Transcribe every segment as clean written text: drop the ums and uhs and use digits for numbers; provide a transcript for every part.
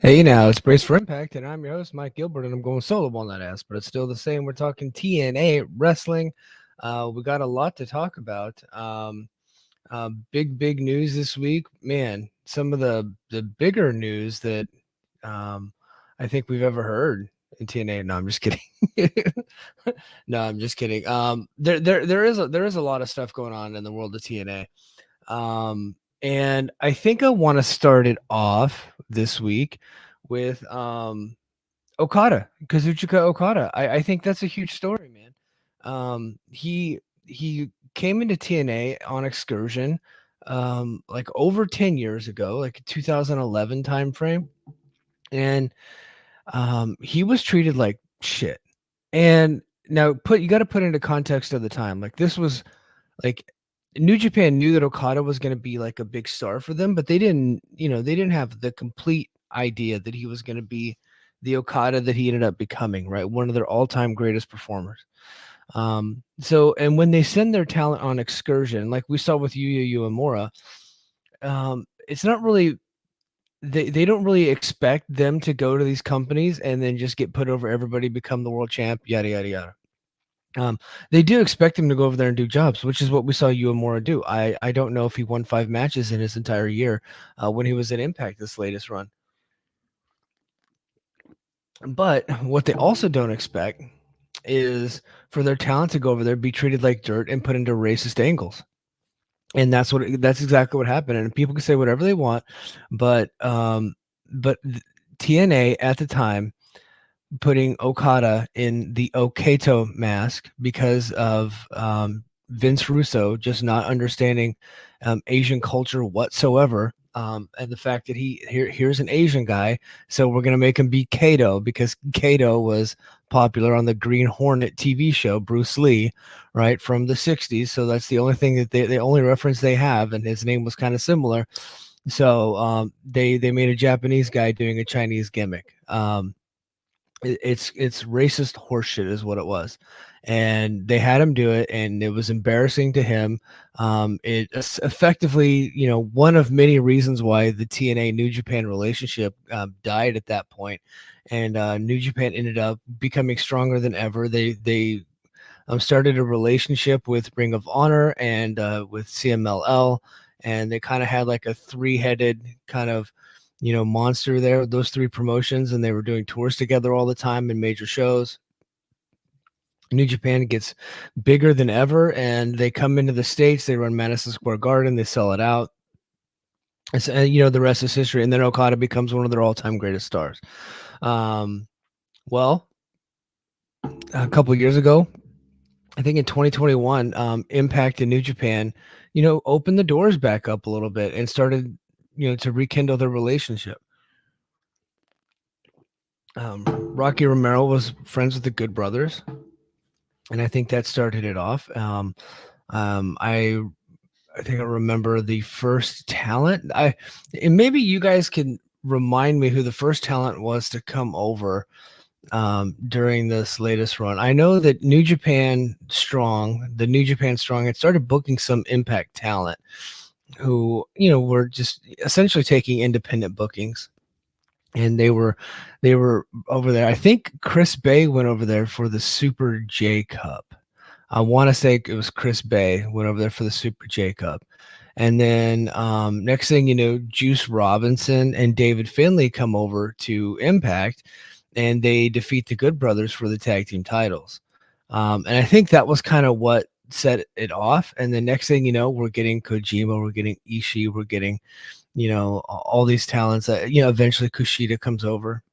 Hey now, it's Brace for Impact, and I'm your host, Mike Gilbert, and I'm going solo on that ass, but it's still the same. We're talking TNA wrestling. We got a lot to talk about. Big news this week. Man, some of the bigger news that um, I think we've ever heard in TNA. No, I'm just kidding. No, I'm just kidding. There is a lot of stuff going on in the world of TNA. And I think I want to start it off this week with Okada, Kazuchika Okada. I think that's a huge story, man. He came into TNA on excursion like over 10 years ago, like 2011 time frame, and he was treated like shit. And now you got to put into context of the time. Like this was like New Japan knew that Okada was going to be like a big star for them, but they didn't have the complete idea that he was going to be the Okada that he ended up becoming, right? One of their all-time greatest performers. And when they send their talent on excursion, like we saw with Yuya Uemura, it's not really they don't really expect them to go to these companies and then just get put over everybody, become the world champ, yada yada yada. They do expect him to go over there and do jobs, which is what we saw Uemura do. I don't know if he won 5 matches in his entire year when he was at Impact this latest run. But what they also don't expect is for their talent to go over there, be treated like dirt, and put into racist angles. And that's exactly what happened. And people can say whatever they want, but TNA at the time putting Okada in the Okato mask because of Vince Russo just not understanding Asian culture whatsoever. And the fact that here's an Asian guy, so we're gonna make him be Kato because Kato was popular on the Green Hornet TV show, Bruce Lee, right from the '60s. So that's the only thing that the only reference they have, and his name was kind of similar. So they made a Japanese guy doing a Chinese gimmick. It's racist horseshit is what it was, and they had him do it, and it was embarrassing to him. It's effectively, one of many reasons why the TNA New Japan relationship died at that point, and New Japan ended up becoming stronger than ever. They started a relationship with Ring of Honor and with CMLL, and they kind of had like a three-headed kind of monster there with those three promotions, and they were doing tours together all the time in major shows. New Japan gets bigger than ever, and they come into the States. They run Madison Square Garden. They sell it out. The rest is history. And then Okada becomes one of their all-time greatest stars. Well, a couple years ago, I think in 2021, Impact and New Japan, opened the doors back up a little bit and started, to rekindle their relationship. Rocky Romero was friends with the Good Brothers, and I think that started it off. I think I remember the first talent. And maybe you guys can remind me who the first talent was to come over during this latest run. I know that the New Japan Strong had started booking some Impact talent who, were just essentially taking independent bookings. And they were over there. I think Chris Bay went over there for the Super J Cup. I want to say it was Chris Bay went over there for the Super J Cup. And then next thing you know, Juice Robinson and David Finlay come over to Impact, and they defeat the Good Brothers for the tag team titles. And I think that was kind of what set it off. And the next thing you know, we're getting Kojima, we're getting Ishii, we're getting all these talents that, eventually Kushida comes over.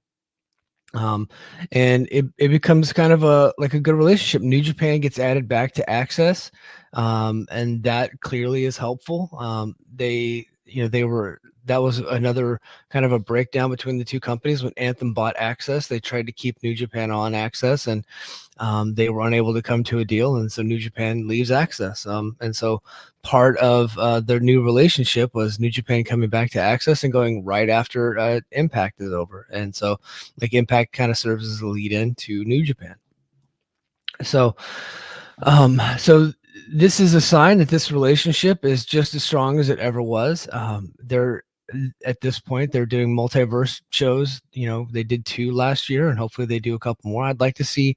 And it becomes kind of a good relationship. New Japan gets added back to Access, and that clearly is helpful. That was another kind of a breakdown between the two companies. When Anthem bought Access, they tried to keep New Japan on Access, and they were unable to come to a deal, and so New Japan leaves Access. And so part of their new relationship was New Japan coming back to Access and going right after Impact is over. And so Impact kind of serves as a lead in to New Japan. So this is a sign that this relationship is just as strong as it ever was. at this point, they're doing multiverse shows. They did 2 last year, and hopefully they do a couple more. I'd like to see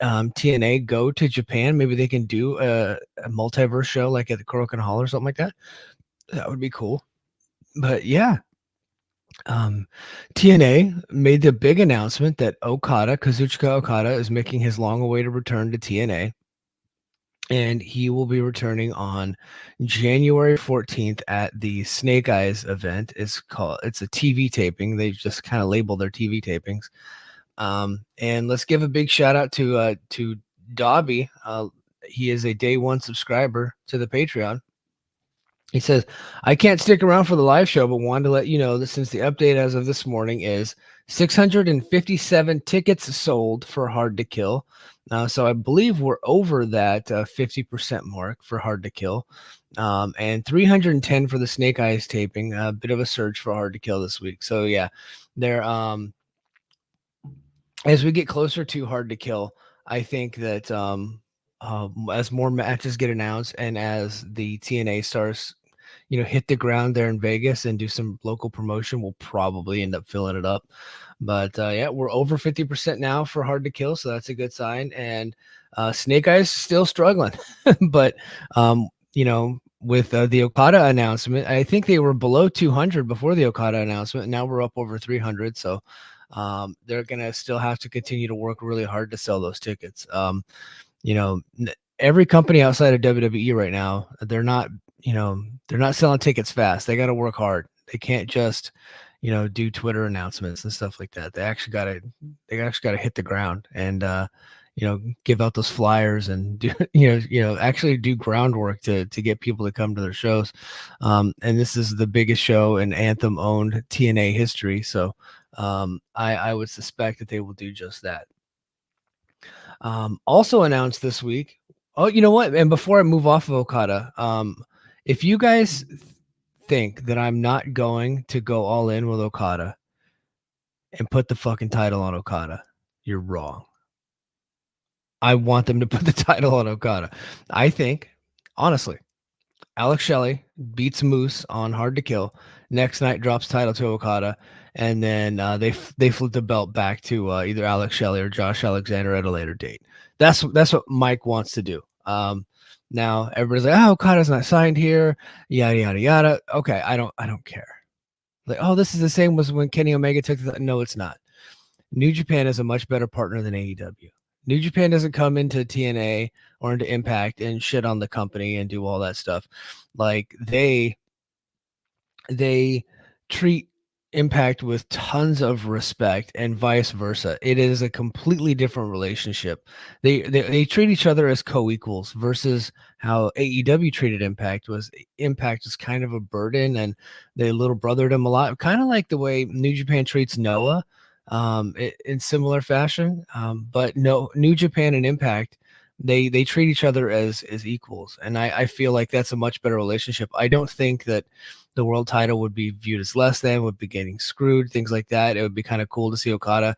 TNA go to Japan. Maybe they can do a multiverse show like at the Korakuen Hall or something like that. That would be cool. But yeah, TNA made the big announcement that Kazuchika Okada, is making his long-awaited return to TNA, and he will be returning on January 14th at the Snake Eyes event. It's a TV taping. They just kind of label their TV tapings. And let's give a big shout out to Dobby. He is a day one subscriber to the Patreon. He says, I can't stick around for the live show, but wanted to let you know that since the update as of this morning is 657 tickets sold for Hard to Kill. So I believe we're over that 50% mark for Hard to Kill. And 310 for the Snake Eyes taping. A bit of a surge for Hard to Kill this week. So yeah, they're as we get closer to Hard to Kill, I think that as more matches get announced and as the TNA stars, hit the ground there in Vegas and do some local promotion, we'll probably end up filling it up. But yeah, we're over 50% now for Hard to Kill, so that's a good sign. And Snake Eyes still struggling, but with the Okada announcement, I think they were below 200 before the Okada announcement. And now we're up over 300, so they're gonna still have to continue to work really hard to sell those tickets. Every company outside of WWE right now, they're not selling tickets fast. They got to work hard. They can't just, do Twitter announcements and stuff like that. They actually got to hit the ground and, give out those flyers and do, actually do groundwork to get people to come to their shows. And this is the biggest show in Anthem owned TNA history. So I would suspect that they will do just that. Also announced this week. Oh, you know what? And before I move off of Okada, if you guys think that I'm not going to go all in with Okada and put the fucking title on Okada, you're wrong. I want them to put the title on Okada. I think, honestly, Alex Shelley beats Moose on Hard to Kill. Next night drops title to Okada, and then they flip the belt back to either Alex Shelley or Josh Alexander at a later date. That's what Mike wants to do. Now everybody's like, "Oh, Okada's not signed here." Yada yada yada. Okay, I don't care. Like, oh, this is the same as when Kenny Omega took the. No, it's not. New Japan is a much better partner than AEW. New Japan doesn't come into TNA or into Impact and shit on the company and do all that stuff. Like they treat Impact with tons of respect and vice versa. It is a completely different relationship. They treat each other as co-equals versus how AEW treated Impact was kind of a burden and they little brothered him a lot, kind of like the way New Japan treats Noah in similar fashion. But no, New Japan and Impact, they treat each other as equals, and I feel like that's a much better relationship. I don't think that the world title would be viewed as less than, would be getting screwed, things like that. It would be kind of cool to see Okada,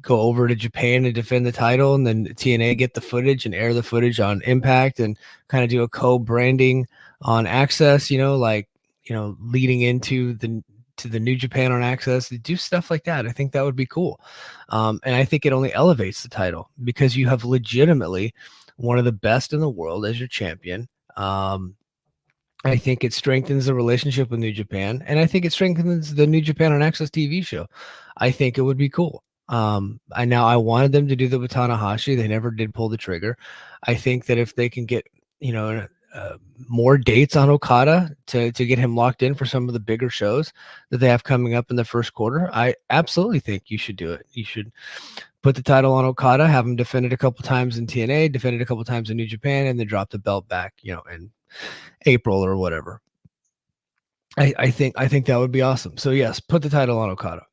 go over to Japan and defend the title, and then TNA get the footage and air the footage on Impact and kind of do a co-branding on Access, leading into the New Japan on Access, to do stuff like that. I think that would be cool. And I think it only elevates the title because you have legitimately one of the best in the world as your champion. I think it strengthens the relationship with New Japan, and I think it strengthens the New Japan on Access TV show. I think it would be cool. I wanted them to do the with Tanahashi. They never did pull the trigger. I think that if they can get, more dates on Okada to get him locked in for some of the bigger shows that they have coming up in the first quarter, I absolutely think you should do it. You should put the title on Okada, have him defend it a couple times in TNA, defend it a couple times in New Japan, and then drop the belt back, in April or whatever. I think that would be awesome. So yes, put the title on Okada.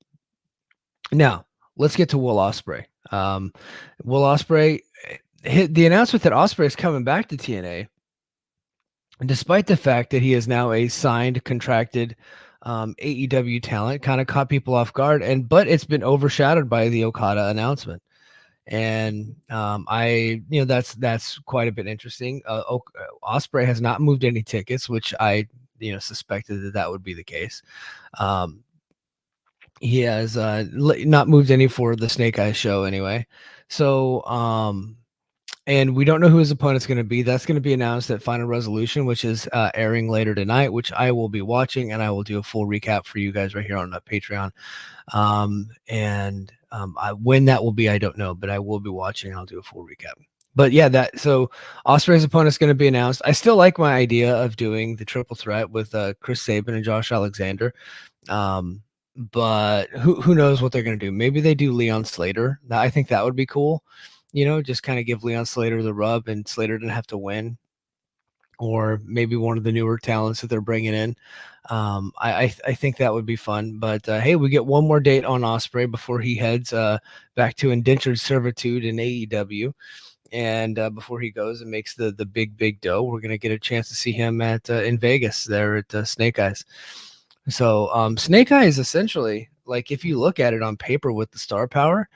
Now let's get to Will Ospreay. Will Ospreay, the announcement that Ospreay is coming back to TNA, despite the fact that he is now a signed, contracted AEW talent, kind of caught people off guard, but it's been overshadowed by the Okada announcement. And that's quite a bit interesting. Ospreay has not moved any tickets, which I suspected that would be the case. He has not moved any for the Snake Eyes show anyway. So and we don't know who his opponent's going to be. That's going to be announced at Final Resolution, which is airing later tonight, which I will be watching, and I will do a full recap for you guys right here on Patreon. When that will be, I don't know, but I will be watching. I'll do a full recap. But yeah, so Ospreay's opponent is going to be announced. I still like my idea of doing the triple threat with Chris Sabin and Josh Alexander. But who knows what they're going to do? Maybe they do Leon Slater. I think that would be cool. Just kind of give Leon Slater the rub, and Slater didn't have to win. Or maybe one of the newer talents that they're bringing in. I think that would be fun. But hey, we get one more date on Ospreay before he heads back to indentured servitude in AEW. And before he goes and makes the big dough, we're going to get a chance to see him in Vegas there at Snake Eyes. So Snake Eyes essentially, like if you look at it on paper with the star power,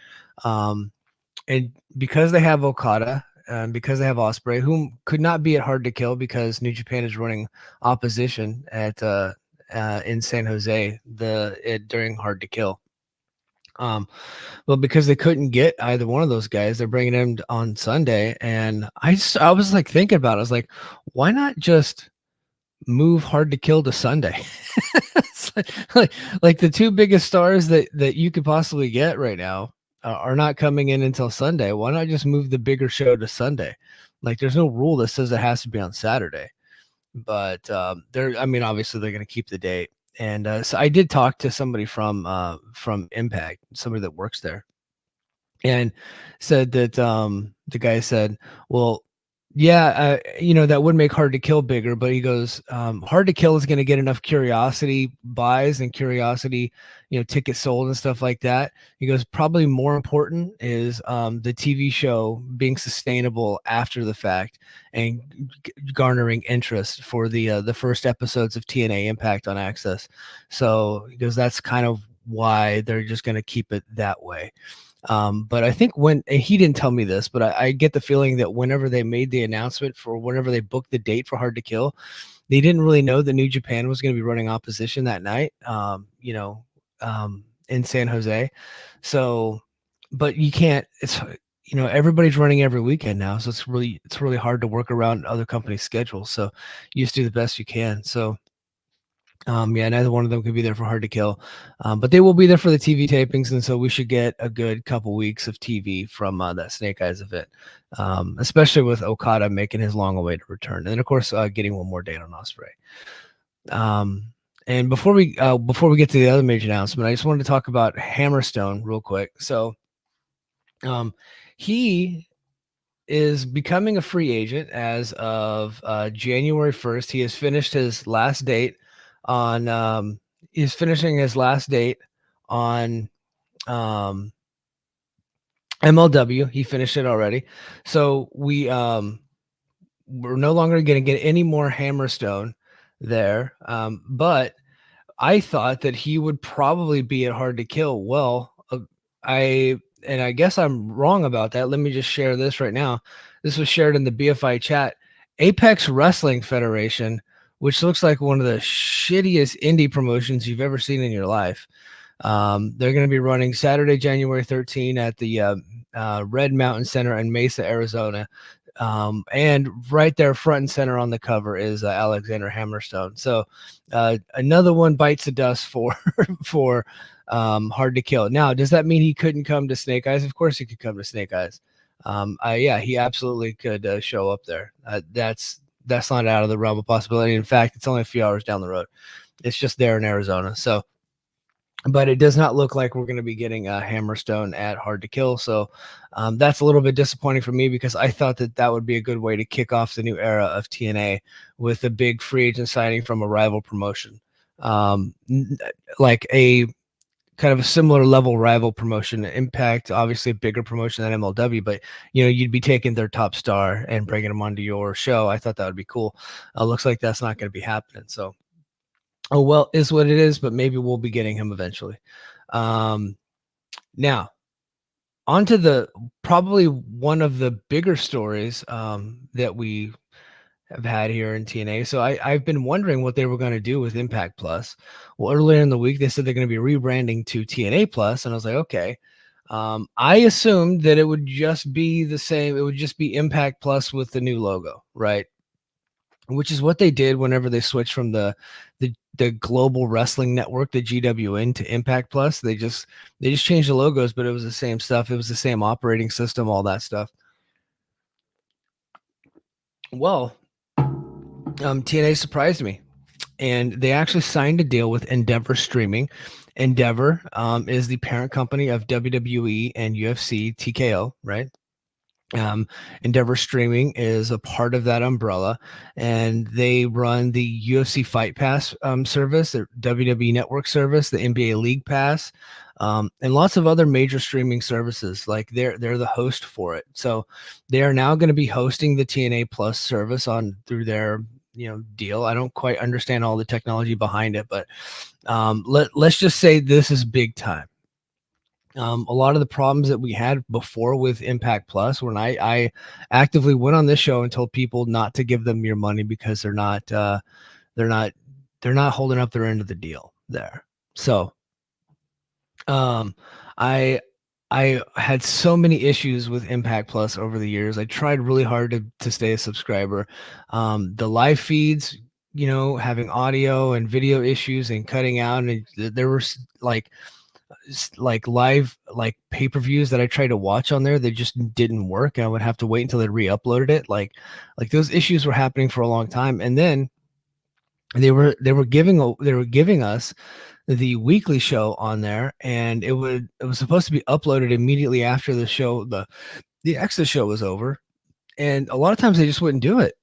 and because they have Okada, because they have Ospreay, whom could not be at Hard to Kill because New Japan is running opposition at in San Jose during Hard to Kill. Well, because they couldn't get either one of those guys, they're bringing him on Sunday, and I was like thinking about it. I was like, why not just move Hard to Kill to Sunday? It's like the two biggest stars that you could possibly get right now are not coming in until Sunday. Why not just move the bigger show to Sunday? Like, there's no rule that says it has to be on Saturday. But obviously they're going to keep the date. And so I did talk to somebody from Impact, somebody that works there, and said that the guy said, well, yeah, that would make Hard to Kill bigger, but he goes, Hard to Kill is going to get enough curiosity buys and curiosity, tickets sold and stuff like that. He goes, probably more important is the TV show being sustainable after the fact and garnering interest for the first episodes of TNA Impact on Access. So he goes, that's kind of why they're just going to keep it that way. But I think he didn't tell me this, but I get the feeling that whenever they made the announcement for whenever they booked the date for Hard to Kill, they didn't really know that New Japan was going to be running opposition that night, in San Jose. So, but you can't, it's, everybody's running every weekend now. So it's really hard to work around other companies' schedules. So you just do the best you can. So, neither one of them could be there for Hard to Kill, but they will be there for the TV tapings, and so we should get a good couple weeks of TV from that Snake Eyes event, especially with Okada making his long-awaited return, and then of course getting one more date on Ospreay. And before we get to the other major announcement, I just wanted to talk about Hammerstone real quick. So, he is becoming a free agent as of January 1st. He has finished his last date on he's finishing his last date on MLW. He finished it already. So we're no longer going to get any more Hammerstone there. But I thought that he would probably be at Hard to Kill. Well, I guess I'm wrong about that. Let me just share this right now. This was shared in the BFI chat. Apex Wrestling Federation, which looks like one of the shittiest indie promotions you've ever seen in your life. They're going to be running Saturday, January 13 at the Red Mountain Center in Mesa, Arizona. And right there front and center on the cover is Alexander Hammerstone. So another one bites the dust for Hard to Kill. Now, does that mean he couldn't come to Snake Eyes? Of course he could come to Snake Eyes. He absolutely could show up there. That's not out of the realm of possibility. In fact, it's only a few hours down the road. It's just there in Arizona. So, but it does not look like we're going to be getting a Hammerstone at Hard to Kill. So that's a little bit disappointing for me because I thought that would be a good way to kick off the new era of TNA with a big free agent signing from a rival promotion. Like a kind of a similar level rival promotion. Impact, obviously a bigger promotion than MLW, but you'd be taking their top star and bringing them onto your show. I thought that would be cool. Looks like that's not going to be happening. So, oh well, is what it is. But maybe we'll be getting him eventually. Now, onto the probably one of the bigger stories that we have had here in TNA. So I've been wondering what they were going to do with Impact Plus. Well, earlier in the week, they said they're going to be rebranding to TNA Plus. And I was like, okay. I assumed that it would just be the same. It would just be Impact Plus with the new logo, right? Which is what they did whenever they switched from the Global Wrestling Network, the GWN, to Impact Plus. They just changed the logos, but it was the same stuff. It was the same operating system, all that stuff. Well, TNA surprised me, and they actually signed a deal with Endeavor Streaming. Endeavor is the parent company of WWE and UFC TKO, right? Endeavor Streaming is a part of that umbrella, and they run the UFC Fight Pass service, the WWE Network service, the NBA League Pass, and lots of other major streaming services. Like they're the host for it, so they are now going to be hosting the TNA Plus service on through their deal. I don't quite understand all the technology behind it, but let's just say this is big time. A lot of the problems that we had before with Impact Plus, when I actively went on this show and told people not to give them your money because they're not holding up their end of the deal there. So I had so many issues with Impact Plus over the years. I tried really hard to stay a subscriber. The live feeds, having audio and video issues and cutting out, and there were like live pay-per-views that I tried to watch on there, they just didn't work, and I would have to wait until they re-uploaded it. Like those issues were happening for a long time, and then they were giving us the weekly show on there, and it was supposed to be uploaded immediately after the show, the Exodus show was over, and a lot of times they just wouldn't do it.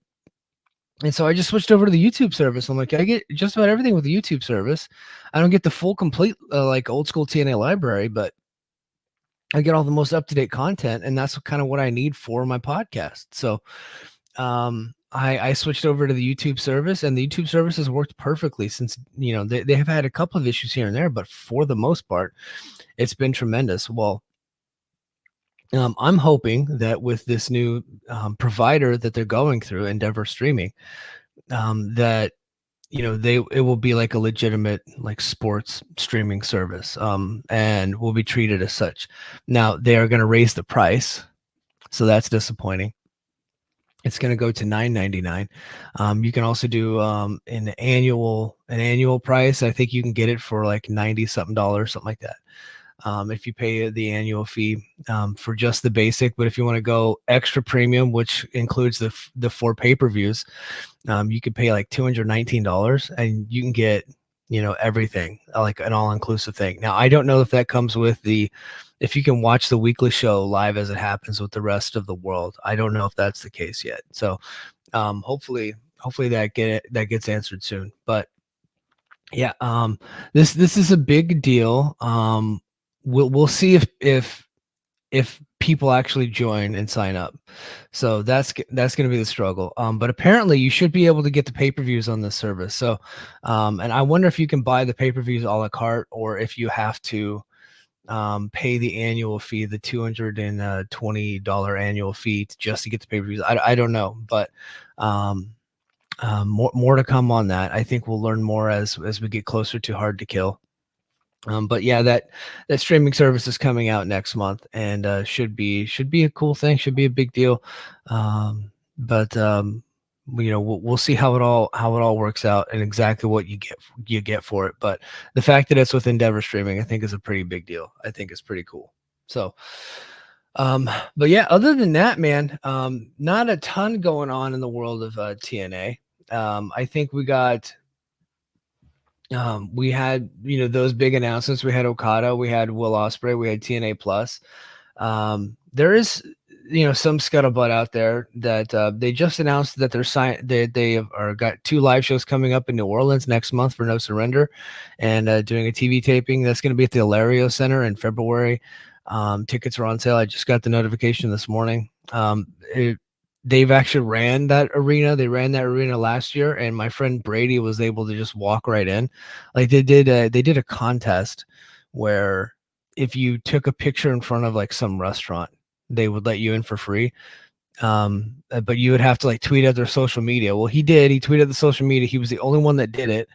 And so I just switched over to the YouTube service. I'm like, I get just about everything with the YouTube service. I don't get the full complete like old school TNA library, but I get all the most up-to-date content, and that's kind of what I need for my podcast. So I switched over to the YouTube service, and the YouTube service has worked perfectly since, they have had a couple of issues here and there, but for the most part, it's been tremendous. Well, I'm hoping that with this new provider that they're going through, Endeavor Streaming, that it will be like a legitimate like sports streaming service, and will be treated as such. Now they are going to raise the price, so that's disappointing. It's going to go to $9.99. You can also do an annual price. I think you can get it for like $90 something, something like that. If you pay the annual fee for just the basic. But if you want to go extra premium, which includes the 4 pay-per-views, you could pay like $219, and you can get everything, like an all-inclusive thing. Now I don't know if that comes with if you can watch the weekly show live as it happens with the rest of the world. I don't know if that's the case yet. So hopefully that gets answered soon. But yeah, this is a big deal. We'll see if people actually join and sign up. So that's going to be the struggle. But apparently you should be able to get the pay-per-views on this service. So, and I wonder if you can buy the pay-per-views a la carte, or if you have to pay the annual fee, the $220 annual fee just to get the pay-per-views. I don't know, but more to come on that. I think we'll learn more as we get closer to Hard to Kill. But yeah, that streaming service is coming out next month, and should be a cool thing, should be a big deal. But we'll see how it all works out and exactly what you get for it. But the fact that it's with Endeavor Streaming, I think, is a pretty big deal. I think it's pretty cool. So but yeah, other than that, man, not a ton going on in the world of TNA. I think we got we had those big announcements. We had Okada, we had Will Ospreay, we had TNA Plus. There is some scuttlebutt out there that they just announced that they are got 2 live shows coming up in New Orleans next month for No Surrender, and doing a TV taping that's going to be at the Hilario Center in February. Tickets are on sale. I just got the notification this morning. They've actually ran that arena. They ran that arena last year, and my friend Brady was able to just walk right in. Like they did a contest where if you took a picture in front of like some restaurant, they would let you in for free. But you would have to like tweet at their social media. Well, he did. He tweeted the social media. He was the only one that did it.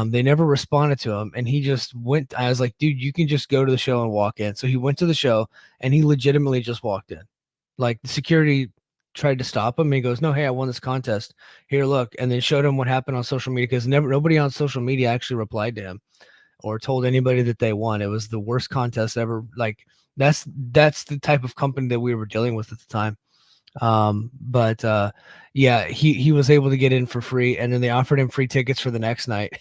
They never responded to him, and he just went. I was like, dude, you can just go to the show and walk in. So he went to the show, and he legitimately just walked in. Like the security tried to stop him. And he goes, "No, hey, I won this contest. Here, look," and then showed him what happened on social media because nobody on social media actually replied to him or told anybody that they won. It was the worst contest ever. Like that's the type of company that we were dealing with at the time. But yeah, he was able to get in for free, and then they offered him free tickets for the next night.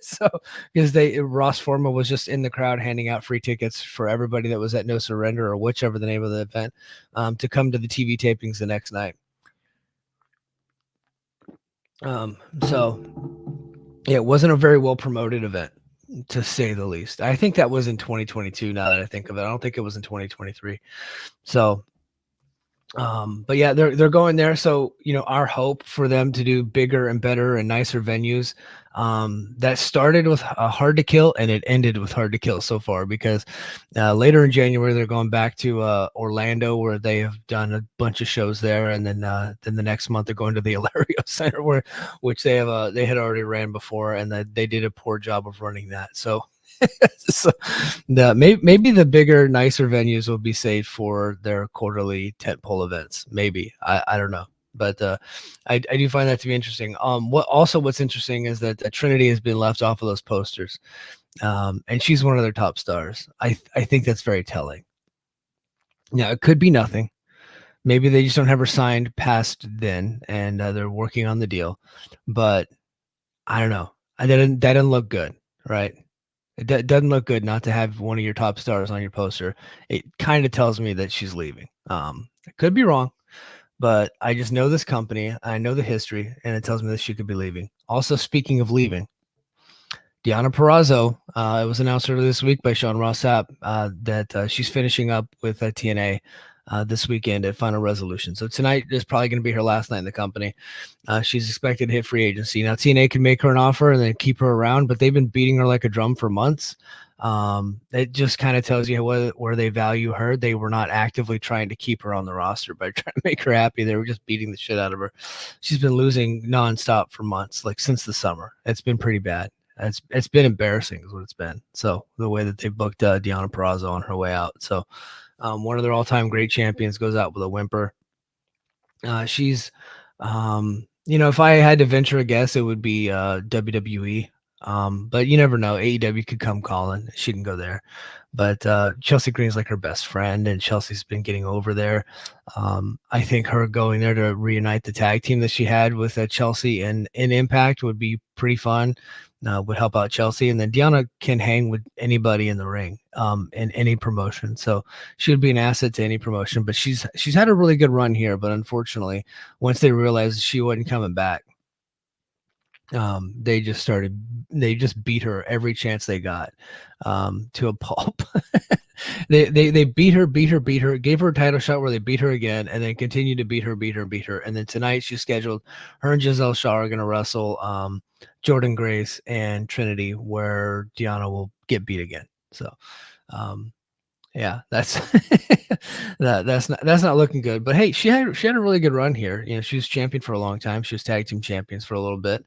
So because Ross Forma was just in the crowd handing out free tickets for everybody that was at No Surrender or whichever the name of the event, to come to the TV tapings the next night. So yeah, it wasn't a very well promoted event, to say the least. I think that was in 2022. Now that I think of it, I don't think it was in 2023. So but yeah, they're going there. So, our hope for them to do bigger and better and nicer venues, that started with Hard to Kill and it ended with Hard to Kill so far, because later in January they're going back to Orlando, where they have done a bunch of shows there, and then the next month they're going to the Ilario Center, which they had already ran before, and they did a poor job of running that. So so maybe the bigger, nicer venues will be saved for their quarterly tentpole events. Maybe I don't know, but I do find that to be interesting. What's interesting is that Trinity has been left off of those posters, and she's one of their top stars. I think that's very telling. Now it could be nothing. Maybe they just don't have her signed past then, and they're working on the deal. But I don't know. That didn't look good, right? It doesn't look good not to have one of your top stars on your poster. It kind of tells me that she's leaving. I could be wrong, but I just know this company. I know the history, and it tells me that she could be leaving. Also, speaking of leaving, Deonna Purrazzo, it was announced earlier this week by Sean Ross Sapp that she's finishing up with TNA this weekend at Final Resolution. So tonight is probably going to be her last night in the company. She's expected to hit free agency. Now TNA can make her an offer and then keep her around, but they've been beating her like a drum for months. It just kind of tells you where they value her. They were not actively trying to keep her on the roster by trying to make her happy. They were just beating the shit out of her. She's been losing nonstop for months, like since the summer. It's been pretty bad. It's been embarrassing is what it's been. So the way that they booked Deonna Purrazzo on her way out. So one of their all-time great champions goes out with a whimper. She's, if I had to venture a guess, it would be WWE. But you never know. AEW could come calling. She can go there. But Chelsea Green's like her best friend, and Chelsea's been getting over there. I think her going there to reunite the tag team that she had with Chelsea and in Impact would be pretty fun. Would help out Chelsea, and then Deonna can hang with anybody in the ring, in any promotion. So she would be an asset to any promotion. But she's had a really good run here, but unfortunately, once they realized she wasn't coming back, they just beat her every chance they got, to a pulp. they beat her, gave her a title shot where they beat her again, and then continued to beat her. And then tonight she's scheduled, her and Giselle Shaw are going to wrestle Jordan Grace and Trinity, where Deonna will get beat again. So yeah, that's that's not looking good. But hey, she had a really good run here. She was champion for a long time. She was tag team champions for a little bit.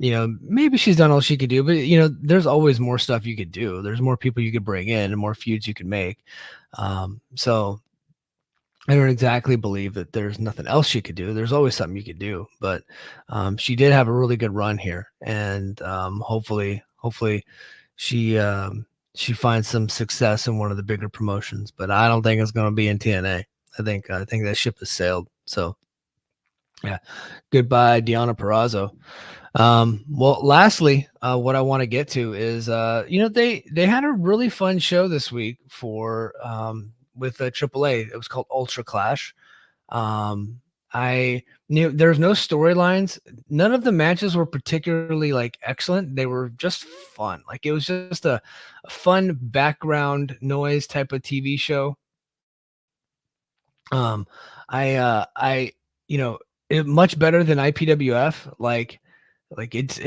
Maybe she's done all she could do, but there's always more stuff you could do. There's more people you could bring in and more feuds you could make. So I don't exactly believe that there's nothing else she could do. There's always something you could do, but she did have a really good run here, and hopefully she finds some success in one of the bigger promotions. But I don't think it's going to be in TNA. I think that ship has sailed. So yeah, goodbye, Deonna Purrazzo. Well, lastly, what I want to get to is, they had a really fun show this week for with AAA. It was called Ultraclash. I knew there's no storylines. None of the matches were particularly like excellent. They were just fun. Like it was just a fun background noise type of TV show. I much better than IPWF. Like Like it's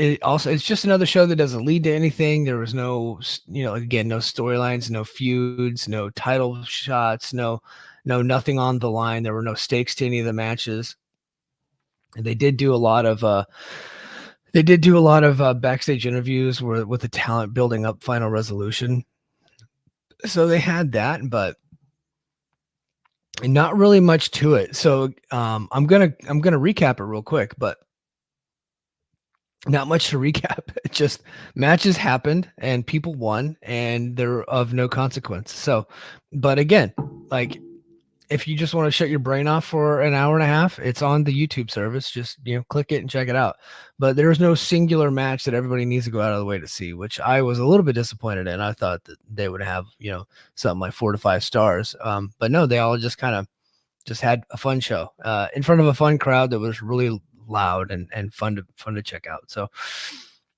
just another show that doesn't lead to anything. There was no, again, no storylines, no feuds, no title shots, no nothing on the line. There were no stakes to any of the matches. And they did do a lot of backstage interviews with the talent building up Final Resolution. So they had that, but not really much to it. So I'm gonna recap it real quick, but not much to recap. It just matches happened and people won and they're of no consequence. So, but again, like if you just want to shut your brain off for an hour and a half, it's on the YouTube service. Just, click it and check it out. But there's no singular match that everybody needs to go out of the way to see, which I was a little bit disappointed in. I thought that they would have, something like 4 to 5 stars. But no, they all just kind of just had a fun show in front of a fun crowd that was really loud and fun to check out. So,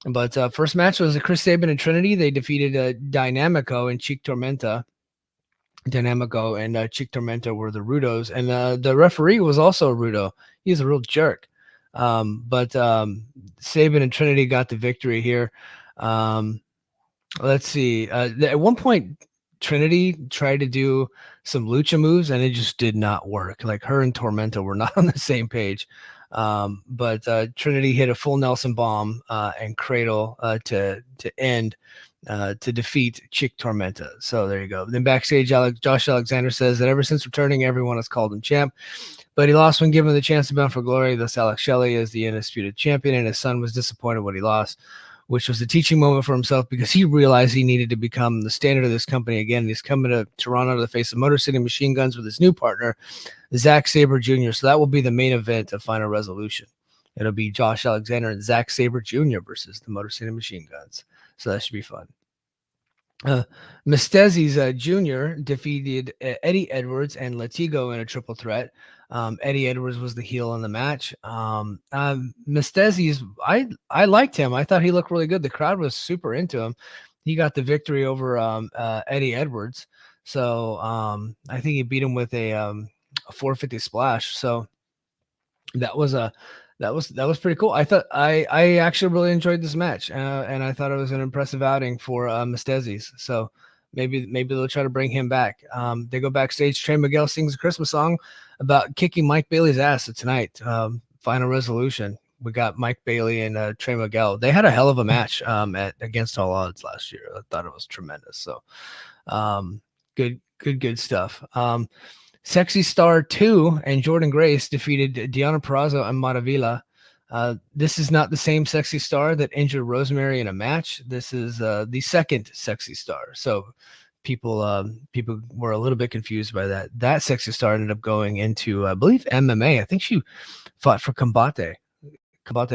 but first match was Chris Sabin and Trinity. They defeated Dynamico and Cheek Tormenta. Dynamico and Cheek Tormenta were the Rudos, and the referee was also a Rudo. He's a real jerk. But Sabin and Trinity got the victory here. Let's see. At one point, Trinity tried to do some lucha moves, and it just did not work. Like her and Tormenta were not on the same page. But Trinity hit a full Nelson bomb and cradle to end. To defeat Chick Tormenta. So there you go. Then backstage, Josh Alexander says that ever since returning, everyone has called him champ, but he lost when given the chance to bound for glory. Thus, Alex Shelley is the undisputed champion, and his son was disappointed when he lost, which was a teaching moment for himself because he realized he needed to become the standard of this company again. And he's coming to Toronto to the face of Motor City Machine Guns with his new partner, Zack Sabre Jr. So that will be the main event of Final Resolution. It'll be Josh Alexander and Zack Sabre Jr. versus the Motor City Machine Guns. So that should be fun. Mestezzi's Jr. defeated Eddie Edwards and Latigo in a triple threat. Eddie Edwards was the heel in the match. Mestezzi's, I liked him. I thought he looked really good. The crowd was super into him. He got the victory over Eddie Edwards. So I think he beat him with a 450 splash. So that was pretty cool. I thought I actually really enjoyed this match, and I thought it was an impressive outing for Mestezzi's. So maybe they'll try to bring him back. They go backstage. Trey Miguel sings a Christmas song about kicking Mike Bailey's ass tonight. Final Resolution. We got Mike Bailey and Trey Miguel. They had a hell of a match at Against All Odds last year. I thought it was tremendous. So good stuff. Sexy Star 2 and Jordan Grace defeated Deonna Purrazzo and Maravilla. This is not the same Sexy Star that injured Rosemary in a match. This is the second Sexy Star. So people were a little bit confused by that. That Sexy Star ended up going into, I believe, MMA. I think she fought for Combate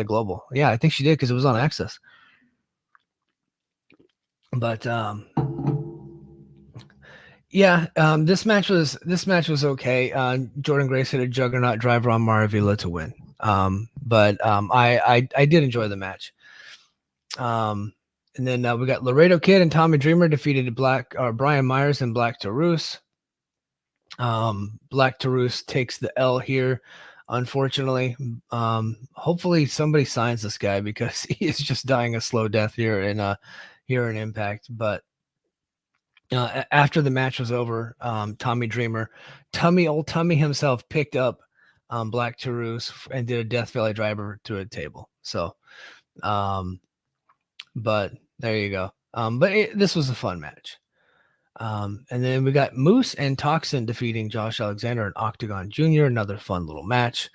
Global. Yeah, I think she did because it was on Access. But yeah, this match was okay. Jordan Grace hit a juggernaut driver on Maravilla to win. But I did enjoy the match. And then we got Laredo Kid and Tommy Dreamer defeated Brian Myers and Black Taurus. Black Taurus takes the L here, unfortunately. Hopefully somebody signs this guy because he is just dying a slow death here in Impact. But after the match was over, Tommy Dreamer, old Tummy himself, picked up Black Taurus and did a Death Valley driver to a table. So, but there you go. But this was a fun match. And then we got Moose and Toxin defeating Josh Alexander and Octagon Jr. Another fun little match.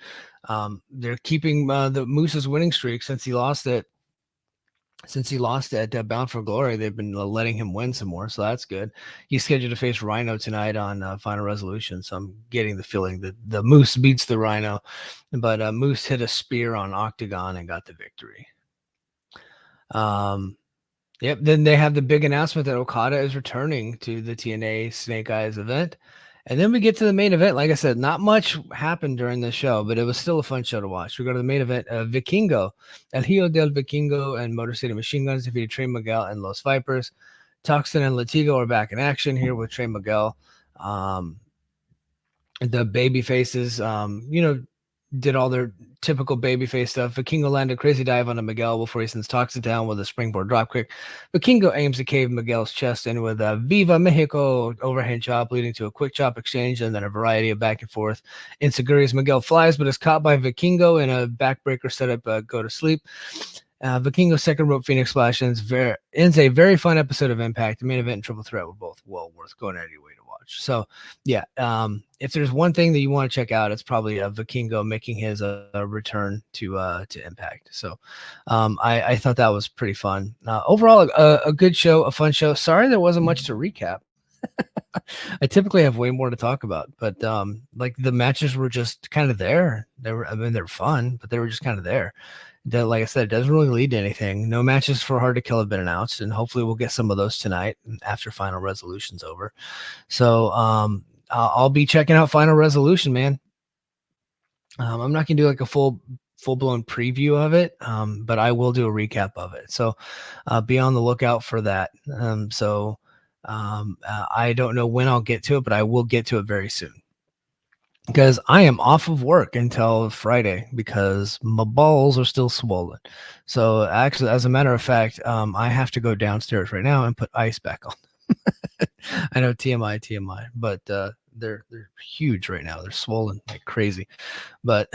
They're keeping the Moose's winning streak since he lost at Bound for Glory. They've been letting him win some more, so that's good. He's scheduled to face Rhino tonight on Final Resolution, so I'm getting the feeling that the Moose beats the Rhino, but Moose hit a spear on Octagon and got the victory. Yep. Then they have the big announcement that Okada is returning to the TNA Snake Eyes event. And then we get to the main event. Like I said, not much happened during the show, but it was still a fun show to watch. We go to the main event. Vikingo, El Hijo del Vikingo and Motor City Machine Guns defeated Trey Miguel and Los Vipers. Toxin and Latigo are back in action here with Trey Miguel. The baby faces, did all their typical babyface stuff. Vikingo landed crazy dive on Miguel before he sends Toxic down with a springboard dropkick. Vikingo aims to cave Miguel's chest in with a Viva Mexico overhand chop, leading to a quick chop exchange and then a variety of back and forth. Insegurious Miguel flies, but is caught by Vikingo in a backbreaker setup. Go to sleep. Vikingo's second rope Phoenix Splash ends a very fun episode of Impact. The main event and triple threat were both well worth going out of your way to watch. So, yeah, if there's one thing that you want to check out, it's probably Vikingo making his return to Impact. So, I thought that was pretty fun. Overall, a good show, a fun show. Sorry there wasn't much to recap. I typically have way more to talk about, but like the matches were just kind of there. They're fun, but they were just kind of there. That, like I said, it doesn't really lead to anything. No matches for Hard to Kill have been announced, and hopefully we'll get some of those tonight after Final Resolution's over. So I'll be checking out Final Resolution, man. I'm not gonna do like a full-blown preview of it, but I will do a recap of it. So be on the lookout for that. I don't know when I'll get to it, but I will get to it very soon. Because I am off of work until Friday because my balls are still swollen. So actually, as a matter of fact, I have to go downstairs right now and put ice back on. I know TMI, but they're huge right now. They're swollen like crazy. But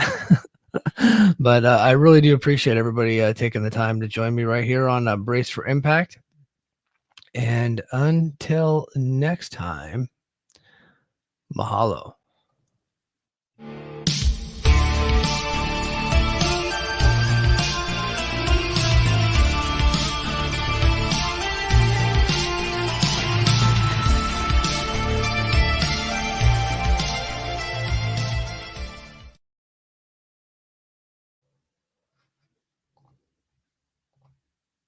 but I really do appreciate everybody taking the time to join me right here on Brace for Impact. And until next time, mahalo.